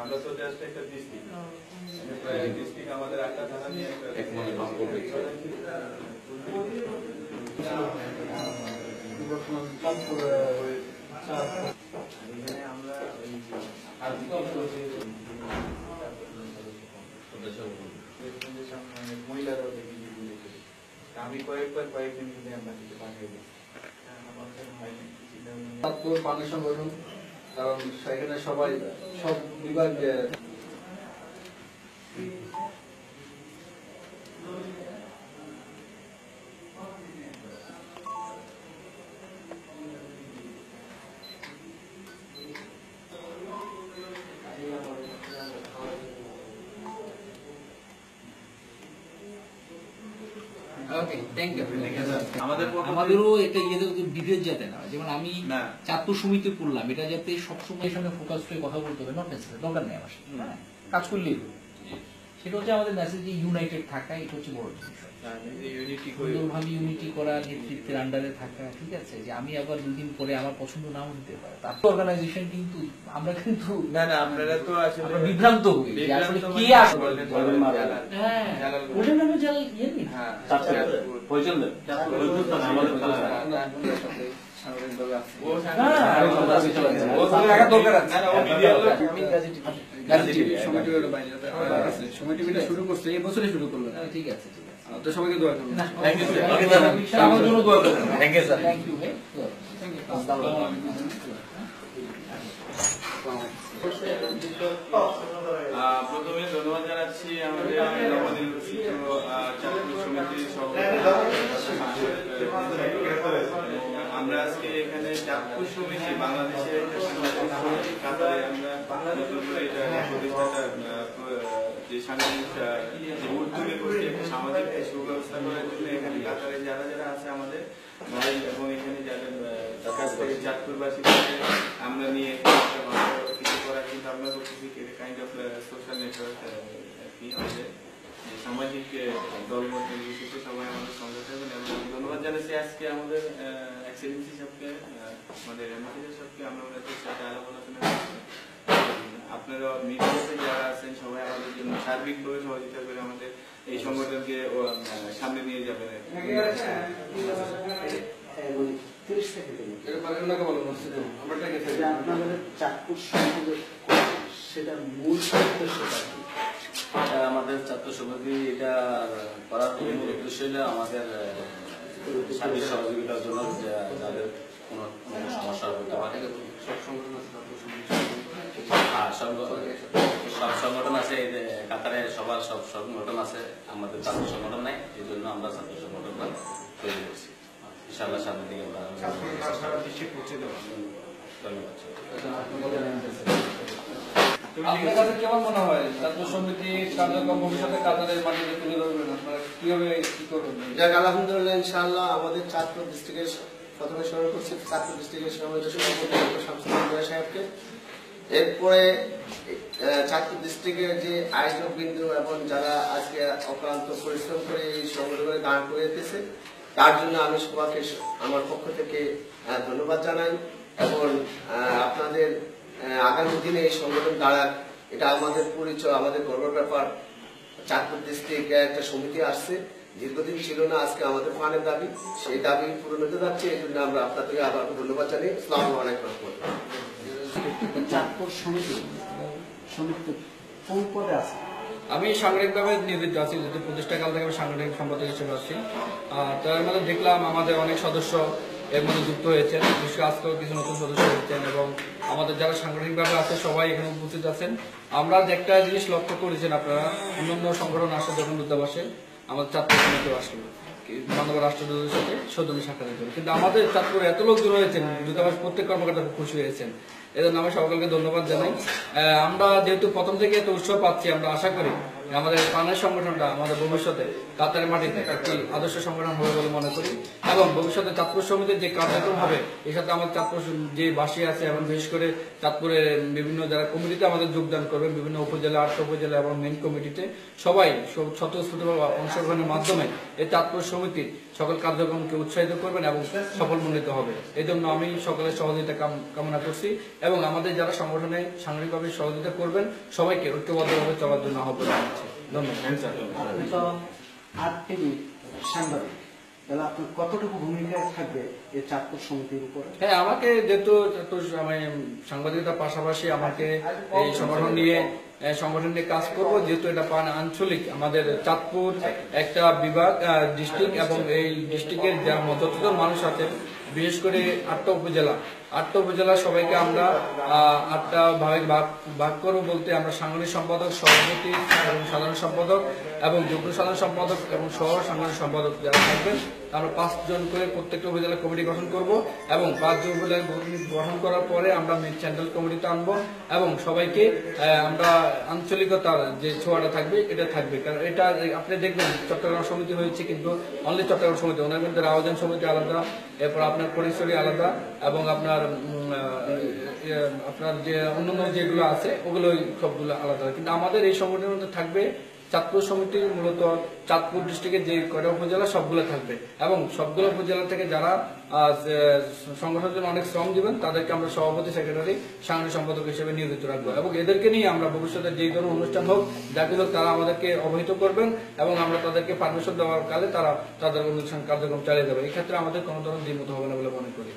আমরা তো জাস্ট একটা ডিস্ট্রিক্ট আমাদের একটা থানা নিয়ে এক মাস কাজ করবে। আমরা মহিলারাও দেখি আমি কয়েকদিন কিন্তু আমরা কিছু পাঠিয়ে দিই পানি সংগঠন, কারণ সেখানে সবাই সব বিভাগ আমাদেরও এটা বিভেদ যাতে না, যেমন আমি ছাত্র সমিতি করলাম, এটা যাতে সবসময় সঙ্গে ফোকাস করে কথা বলতে হবে, নট নেসেসারি, দরকার নেই আমার কাজ করলেই সেটা হচ্ছে আমাদের মেসেজ যে ইউনাইটেড থাকা, এটা হচ্ছে বড় জিনিস। সুন্দরভাবে ইউনিটি করা, নেতৃত্বের আন্ডারে থাকা, ঠিক আছে, যে আমি আবার দুদিন পরে আমার পছন্দ নাও হতে পারে, তার অর্গানাইজেশন কিন্তু আমরা কিন্তু আপনারা তো আসলে বিভ্রান্ত হই আসলে কি আসলে ওটার নামে জাল ইয়ে নেই। শুরু করছে এই বছরে শুরু করলো। ঠিক আছে, ঠিক আছে, তো সবাইকে দোয়া করবেন। থ্যাংক ইউ স্যার, আমার জন্য দোয়া করবেন। Thank you sir, thank you ভাই। প্রথমে ধন্যবাদ জানাচ্ছি আমাদের ছাত্র সমিতির আমরা আজকে এখানে ছাত্র সমিতি বাংলাদেশের কাতারে আমরা যে সাংবাদিক উদ্যোগে করছি একটা সামাজিক সুব্যবস্থা করার জন্য এখানে কাতারে যারা যারা আছে আমাদের ভাই এবং এখানে যাদের কাছ থেকে চাঁদপুরবাসীকে আমরা নিয়ে কিছু করার চিন্তা ভাবনা করতেছি, কাইন্ড অফ সোশ্যাল নেটওয়ার্ক কি আমাদের সামাজিক দলমত নির্বিশেষে সবাই আমাদের সঙ্গে থাকবেন। এবং ধন্যবাদ জানাচ্ছি আজকে আমাদের এক্সেলেন্সি সাহেবকে, আমাদের এমপি সাহেবকে, আমরা ওনাদের সাথে আলাপ আলোচনা করছি। আপনারা মিডিয়াতে যারা আছেন সবাই আমাদের জন্য সার্বিকভাবে সহযোগিতা করে আমাদের এই সংগঠনকে সামনে নিয়ে যাবেন। আমাদের ছাত্র সমিতি এটা করার মূল উদ্দেশ্য হলো আমাদের সার্বিক সহযোগিতার জন্য, যাদের কোনো সমস্যা হতে পারে। সব সংগঠন আছে কাতারে, সবার সব সংগঠন আছে, আমাদের ছাত্র সংগঠন নাই, এই জন্য আমরা ছাত্র সংগঠনটা তৈরি করছি। ইনশাআল্লাহ সামনে দিকে আমরা আপনার কাছে কেমন মনে হয় ছাত্র সমিতি কার্যক্রম ভবিষ্যতে কাতারের মাটিতে তুলে ধরবেন, আপনারা কিভাবে কি করবেন? যাক, আলহামদুলিল্লাহ, ইনশাআল্লাহ আমাদের চাঁদপুর ডিস্ট্রিক্টের প্রথমে স্মরণ করছি চাঁদপুর ডিস্ট্রিক্টের সমাবেশ সাহেবকে, এরপরে চাঁদপুর ডিস্ট্রিক্টের যে আয়োজক বিন্দু এবং যারা আজকে অক্লান্ত পরিশ্রম করে এই সংগঠনে দাঁড় করে দিতেছে, তার জন্য আমি সবাইকে আমার পক্ষ থেকে ধন্যবাদ জানাই। এবং আপনাদের আগামী দিনে এই সংগঠন দাঁড়াক, এটা আমাদের পরিচয়, আমাদের গর্বের ব্যাপার। চাঁদপুর ডিস্ট্রিক্টে একটা সমিতি আসছে, দীর্ঘদিন ছিল না, আজকে আমাদের প্রাণের দাবি, সেই দাবি পূরণ হতে যাচ্ছে। এই জন্য আমরা আপনাদেরকে আবার ধন্যবাদ জানাই। আসসালামু আলাইকুম। চাঁদপুর সমিতি কোন পদে আছে? আমি সাংগঠনিকভাবে নিয়োজিত আছি, যেহেতু প্রতিষ্ঠাকাল থেকে আমি সাংগঠনিক সম্পাদক হিসেবে আছি। তার মধ্যে দেখলাম আমাদের অনেক সদস্য এর মধ্যে যুক্ত হয়েছেন, বিশেষ আজকেও কিছু নতুন সদস্য হয়েছেন, এবং আমাদের যারা সাংগঠনিকভাবে আছে সবাই এখানে উপস্থিত আছেন। আমরা যে একটা জিনিস লক্ষ্য করেছেন, আপনারা অন্যান্য সংগঠন আসে যখন দূতাবাসে, আমাদের ছাত্র সমিতিও আসলো মানব রাষ্ট্রদূতের সাথে সৌজন্য সাক্ষাতের জন্য, কিন্তু আমাদের চাঁদপুরে এত লোকজন হয়েছেন, দূতাবাস প্রত্যেক কর্মকর্তা খুব খুশি হয়েছেন। এজন্য আমি সকলকে ধন্যবাদ জানাই। আমরা যেহেতু প্রথম থেকে এত উৎসাহ পাচ্ছি, আমরা আশা করি আমাদের প্রাণের সংগঠনটা আমাদের ভবিষ্যতে কাতারের মাটিতে একটি আদর্শ সংগঠন হবে বলে মনে করি, এবং ভবিষ্যতে চাঁদপুর সমিতির যে কার্যক্রম হবে এর সাথে আমাদের চাঁদপুর যে বাসী আছে এবং বিশেষ করে চাঁদপুরের বিভিন্ন যারা কমিটিতে আমাদের যোগদান করবেন, বিভিন্ন উপজেলা, 8 উপজেলা এবং মেইন কমিটিতে সবাই স্বতঃস্ফূর্তভাবে অংশগ্রহণের মাধ্যমে এই চাঁদপুর সমিতি সকল কার্যক্রমকে উৎসাহিত করবেন এবং সফলমণ্ডিত হবে। এই জন্য আমি সকলের সহযোগিতা কামনা করছি এবং আমাদের যারা সংগঠনে সাংগঠনিকভাবে সহযোগিতা করবেন সবাইকে ঐক্যবদ্ধভাবে চলার জন্য আহ্বান জানাচ্ছি। ধন্যবাদ। আপনি তো আর্টটিভি সাংবাদিক, তাহলে আপনার কতটুকু ভূমিকা থাকবে এই চাঁদপুর সমিতির উপরে? হ্যাঁ, আমাকে যেহেতু আমি সাংবাদিকতার পাশাপাশি আমাকে এই সংগঠন নিয়ে কাজ করব, যেহেতু এটা আঞ্চলিক আমাদের চাঁদপুর একটা বিভাগ ডিস্ট্রিক্ট, এবং এই ডিস্ট্রিক্টের যতজন মানুষ আছেন বিশেষ করে 8টা উপজেলা সবাইকে আমরা 8টা ভাগে ভাগ করবো বলতে আমরা সাংগঠনিক সম্পাদক, সভাপতি এবং সাধারণ সম্পাদক এবং যুগ্ম সাধারণ সম্পাদক এবং সহ সাংগঠনিক সম্পাদক যারা থাকবেন আমরা 5 জন করে প্রত্যেকটা উপজেলা কমিটি গঠন করব এবং 5 জন উপজেলা গঠন করার পরে আমরা সেন্ট্রাল কমিটিতে আনবো এবং সবাইকে আমরা আঞ্চলিকতার যে ছোঁয়াটা থাকবে এটা থাকবে। কারণ এটা আপনি দেখবেন চট্টগ্রাম সমিতি হয়েছে, কিন্তু অনলি চট্টগ্রাম সমিতি, ওনার মধ্যে রাউজান সমিতি আলাদা, এরপর আপনার পরিসরী আলাদা এবং আপনার যে অন্যান্য যেগুলো আছে ওগুলো সবগুলো আলাদা। কিন্তু আমাদের এই সংগঠনের মধ্যে থাকবে চাঁদপুর সমিতির মূলত চাঁদপুর ডিস্ট্রিক্টের যে কয়টা উপজেলা সবগুলো থাকবে এবং সবগুলো উপজেলা থেকে যারা সংগঠনের জন্য অনেক শ্রম দিবেন তাদেরকে আমরা সভাপতি, সেক্রেটারি, সাংগঠনিক সম্পাদক হিসেবে নিয়োজিত রাখবো এবং এদেরকে নিয়ে আমরা ভবিষ্যতে যে ধরনের অনুষ্ঠান হোক যাকে হোক তারা আমাদেরকে অবহিত করবেন এবং আমরা তাদেরকে পারমিশন দেওয়ার কালে তারা তাদের অনুষ্ঠান কার্যক্রম চালিয়ে যাবে। এই ক্ষেত্রে আমাদের কোনো ধরনের দ্বিমত হবে না বলে মনে করি।